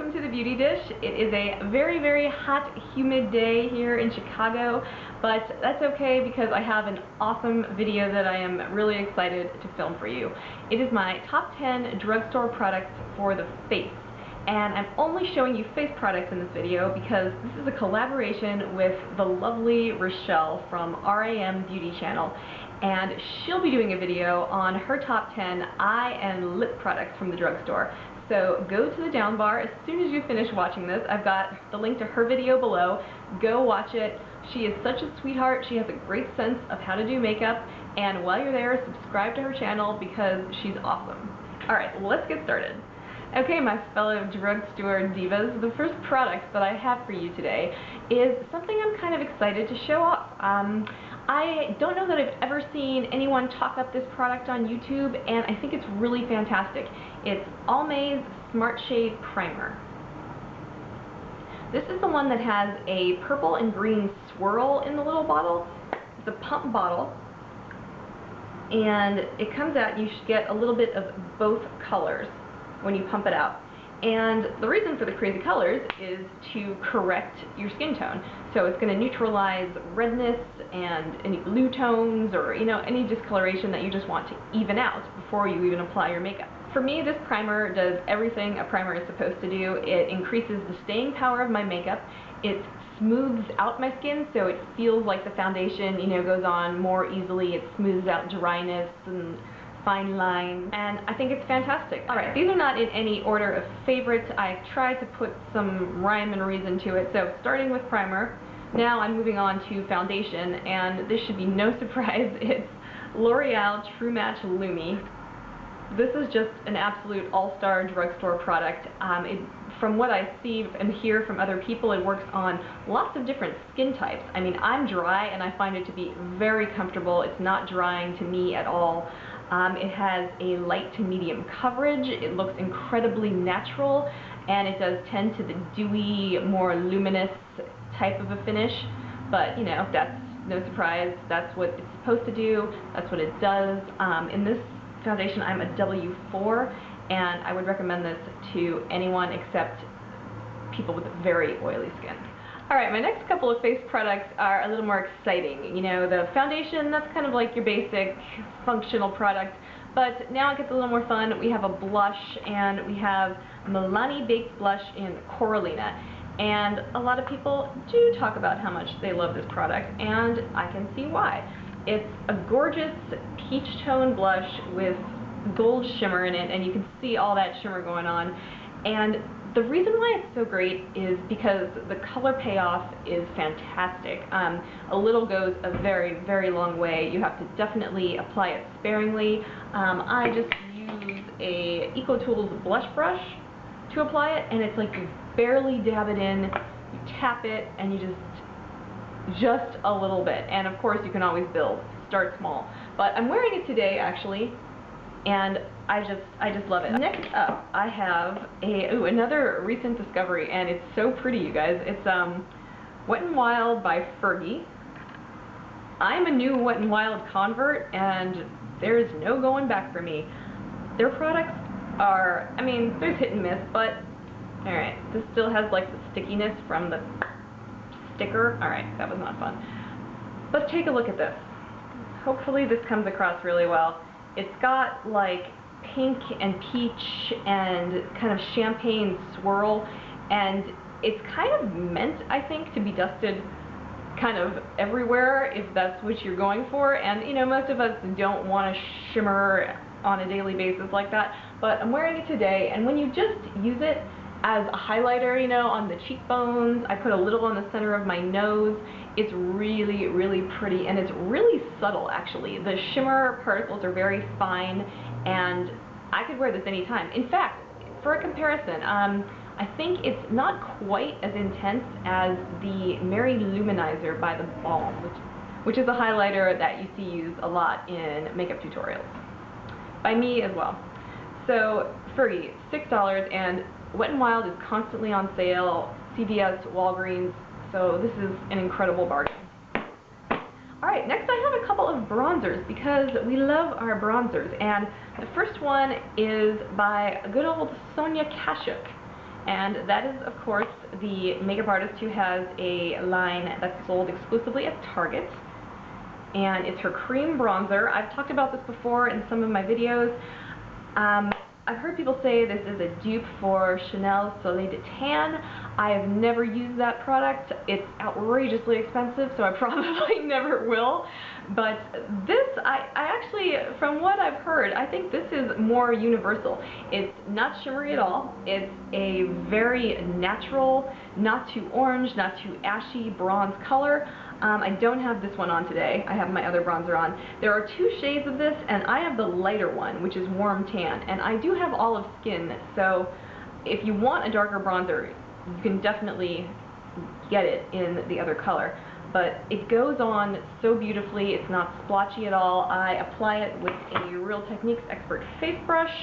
welcome to the Beauty Dish. It is a very, very hot, humid day here in Chicago, but that's okay because I have an awesome video that I am really excited to film for you. It is my top 10 drugstore products for the face. And I'm only showing you face products in this video because this is a collaboration with the lovely Rochelle from RAMBeautyChannel, and she'll be doing a video on her top 10 eye and lip products from the drugstore. So go to the down bar as soon as you finish watching this. I've got the link to her video below. Go watch it. She is such a sweetheart. She has a great sense of how to do makeup, and while you're there, subscribe to her channel because she's awesome. Alright, let's get started. Okay, my fellow drugstore divas, the first product that I have for you today is something I'm kind of excited to show off. I don't know that I've ever seen anyone talk up this product on YouTube, and I think it's really fantastic. It's Almay's Smart Shade Primer. This is the one that has a purple and green swirl in the little bottle. It's a pump bottle, and it comes out, you should get a little bit of both colors when you pump it out. And the reason for the crazy colors is to correct your skin tone. So it's going to neutralize redness and any blue tones or, you know, any discoloration that you just want to even out before you even apply your makeup. For me, this primer does everything a primer is supposed to do. It increases the staying power of my makeup. It smooths out my skin so it feels like the foundation, you know, goes on more easily. It smooths out dryness and fine lines, and I think it's fantastic. Alright, these are not in any order of favorites. I tried to put some rhyme and reason to it, so starting with primer, now I'm moving on to foundation, and this should be no surprise. It's L'Oreal True Match Lumi. This is just an absolute all-star drugstore product. From what I see and hear from other people, it works on lots of different skin types. I mean, I'm dry, and I find it to be very comfortable. It's not drying to me at all. It has a light to medium coverage. It looks incredibly natural, and it does tend to the dewy, more luminous type of a finish. But, you know, that's no surprise. That's what it's supposed to do. That's what it does. In this foundation, I'm a W4, and I would recommend this to anyone except people with very oily skin. Alright, my next couple of face products are a little more exciting. You know, the foundation, that's kind of like your basic functional product, but now it gets a little more fun. We have a blush, and we have Milani Baked Blush in Corallina. And a lot of people do talk about how much they love this product, and I can see why. It's a gorgeous peach tone blush with gold shimmer in it, and you can see all that shimmer going on. And the reason why it's so great is because the color payoff is fantastic. A little goes a very, very long way. You have to definitely apply it sparingly. I just use a EcoTools blush brush to apply it, and it's like you barely dab it in, you tap it, and you just a little bit. And of course you can always build. Start small. But I'm wearing it today actually, and I just love it. Next up, I have another recent discovery, and it's so pretty, you guys. It's Wet n Wild by Fergie. I'm a new Wet n Wild convert, and there's no going back for me. Their products are, I mean, there's hit and miss, but alright, this still has like the stickiness from the sticker. Alright, that was not fun. Let's take a look at this. Hopefully this comes across really well. It's got like pink and peach and kind of champagne swirl, and it's kind of meant, I think, to be dusted kind of everywhere if that's what you're going for. And you know, most of us don't want to shimmer on a daily basis like that, but I'm wearing it today, and when you just use it as a highlighter, you know, on the cheekbones, I put a little on the center of my nose. It's really, really pretty, and it's really subtle actually. The shimmer particles are very fine, and I could wear this anytime. In fact, for a comparison, I think it's not quite as intense as the Mary Luminizer by the Balm, which is a highlighter that you see used a lot in makeup tutorials. By me as well. So, Fergie, $6, and Wet n Wild is constantly on sale, CVS, Walgreens, so this is an incredible bargain. Alright, next I have a couple of bronzers because we love our bronzers, and the first one is by good old Sonia Kashuk, and that is, of course, the makeup artist who has a line that's sold exclusively at Target, and it's her cream bronzer. I've talked about this before in some of my videos. I've heard people say this is a dupe for Chanel Soleil de Tan. I have never used that product. It's outrageously expensive, so I probably never will. But this, I actually, from what I've heard, I think this is more universal. It's not shimmery at all. It's a very natural, not too orange, not too ashy bronze color. I don't have this one on today. I have my other bronzer on. There are two shades of this, and I have the lighter one, which is warm tan, and I do have olive skin, so if you want a darker bronzer, you can definitely get it in the other color. But it goes on so beautifully. It's not splotchy at all. I apply it with a Real Techniques Expert face brush,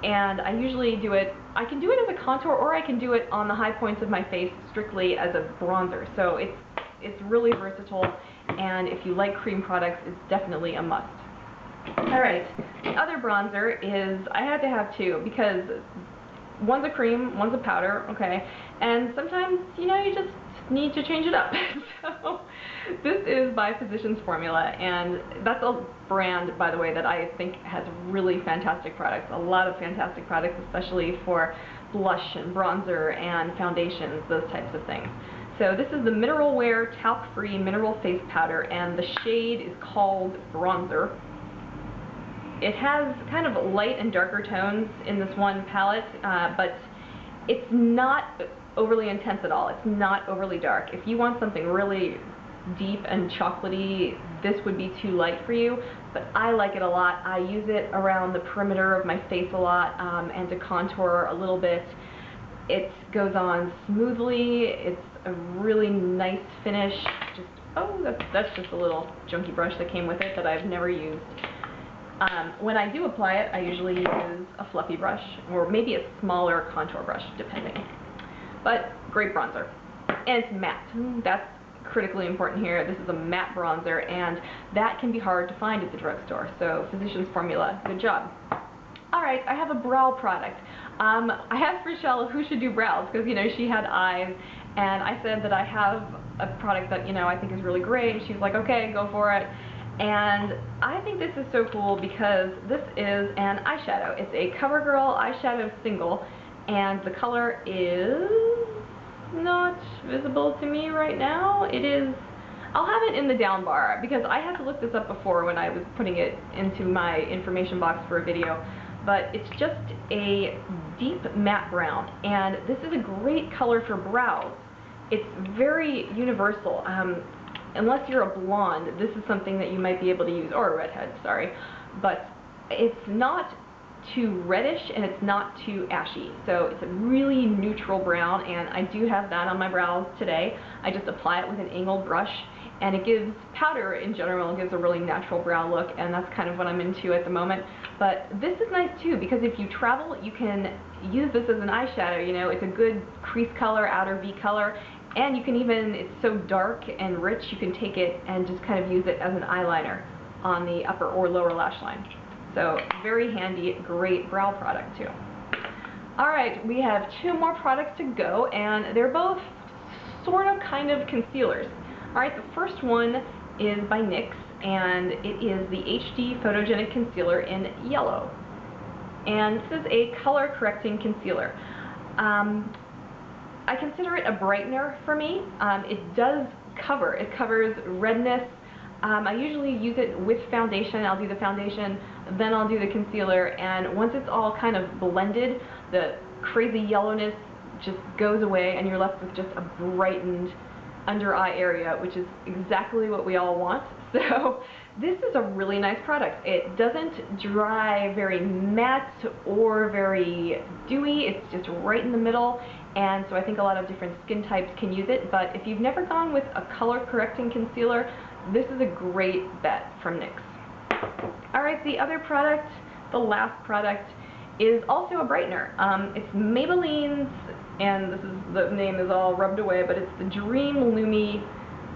and I usually do it, I can do it as a contour, or I can do it on the high points of my face strictly as a bronzer. So it's really versatile, and if you like cream products, it's definitely a must. Alright, the other bronzer is, I had to have two, because one's a cream, one's a powder, okay, and sometimes, you know, you just need to change it up. So this is by Physicians Formula, and that's a brand, by the way, that I think has really fantastic products, a lot of fantastic products, especially for blush and bronzer and foundations, those types of things. So this is the Mineral Wear Talc-Free Mineral Face Powder, and the shade is called Bronzer. It has kind of light and darker tones in this one palette, but it's not overly intense at all. It's not overly dark. If you want something really deep and chocolatey, this would be too light for you, but I like it a lot. I use it around the perimeter of my face a lot, and to contour a little bit. It goes on smoothly. It's a really nice finish. Just, oh, that's just a little junky brush that came with it that I've never used. When I do apply it, I usually use a fluffy brush, or maybe a smaller contour brush, depending. But great bronzer. And it's matte. That's critically important here. This is a matte bronzer, and that can be hard to find at the drugstore. So Physicians Formula, good job. Alright, I have a brow product. I asked Rochelle who should do brows, because, you know, she had eyes, and I said that I have a product that, you know, I think is really great, and she's like, okay, go for it. And I think this is so cool because this is an eyeshadow. It's a CoverGirl eyeshadow single, and the color is not visible to me right now. It is, I'll have it in the down bar, because I had to look this up before when I was putting it into my information box for a video. But it's just a deep matte brown, and this is a great color for brows. It's very universal. Unless you're a blonde, this is something that you might be able to use, or a redhead, sorry. But it's not too reddish, and it's not too ashy. So it's a really neutral brown, and I do have that on my brows today. I just apply it with an angled brush, and it gives powder in general, it gives a really natural brow look, and that's kind of what I'm into at the moment. But this is nice too, because if you travel, you can use this as an eyeshadow. You know, it's a good crease color, outer V color, and you can even, it's so dark and rich, you can take it and just kind of use it as an eyeliner on the upper or lower lash line. So very handy, great brow product too. Alright, we have two more products to go, and they're both sort of kind of concealers. Alright, the first one is by NYX, and it is the HD Photogenic Concealer in yellow. And this is a color correcting concealer. I consider it a brightener for me. It does cover. It covers redness. I usually use it with foundation. I'll do the foundation, then I'll do the concealer, and once it's all kind of blended, the crazy yellowness just goes away, and you're left with just a brightened under eye area, which is exactly what we all want. So this is a really nice product. It doesn't dry very matte or very dewy. It's just right in the middle, and so I think a lot of different skin types can use it. But if you've never gone with a color correcting concealer, this is a great bet from NYX. Alright, the other product, the last product, is also a brightener. It's Maybelline's, and this is, the name is all rubbed away, but it's the Dream Lumi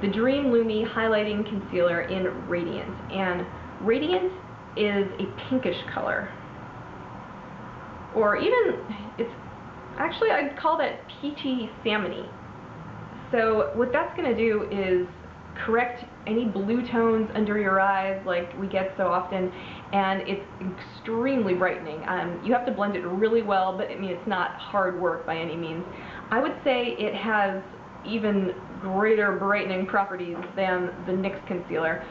Highlighting Concealer in Radiant. And Radiant is a pinkish color. Or even, it's, Actually, I'd call that peachy salmony. So what that's going to do is correct any blue tones under your eyes like we get so often, and it's extremely brightening. You have to blend it really well, but I mean, it's not hard work by any means. I would say it has even greater brightening properties than the NYX concealer.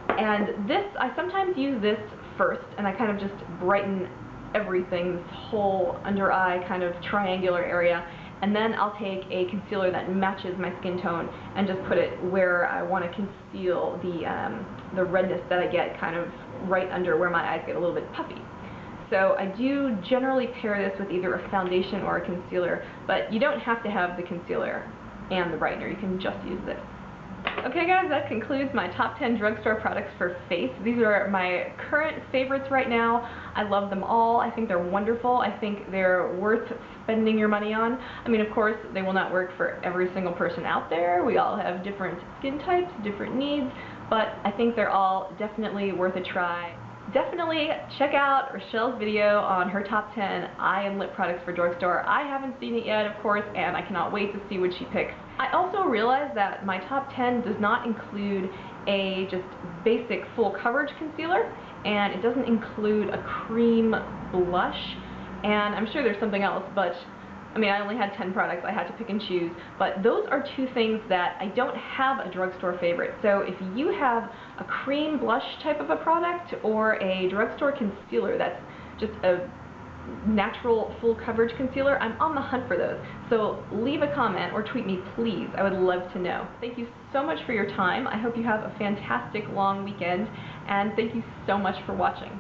And this, I sometimes use this first, and I kind of just brighten everything, this whole under eye kind of triangular area, and then I'll take a concealer that matches my skin tone and just put it where I want to conceal the redness that I get kind of right under where my eyes get a little bit puffy. So I do generally pair this with either a foundation or a concealer, but you don't have to have the concealer and the brightener, you can just use this. Okay guys, that concludes my top 10 drugstore products for face. These are my current favorites right now. I love them all. I think they're wonderful. I think they're worth spending your money on. I mean, of course, they will not work for every single person out there. We all have different skin types, different needs, but I think they're all definitely worth a try. Definitely check out Rochelle's video on her top 10 eye and lip products for drugstore. I haven't seen it yet, of course, and I cannot wait to see what she picks. I also realized that my top 10 does not include a just basic full coverage concealer, and it doesn't include a cream blush, and I'm sure there's something else, but I mean, I only had 10 products, I had to pick and choose, but those are two things that I don't have a drugstore favorite. So if you have a cream blush type of a product or a drugstore concealer that's just a natural full coverage concealer, I'm on the hunt for those. So leave a comment or tweet me, please. I would love to know. Thank you so much for your time. I hope you have a fantastic long weekend, and thank you so much for watching.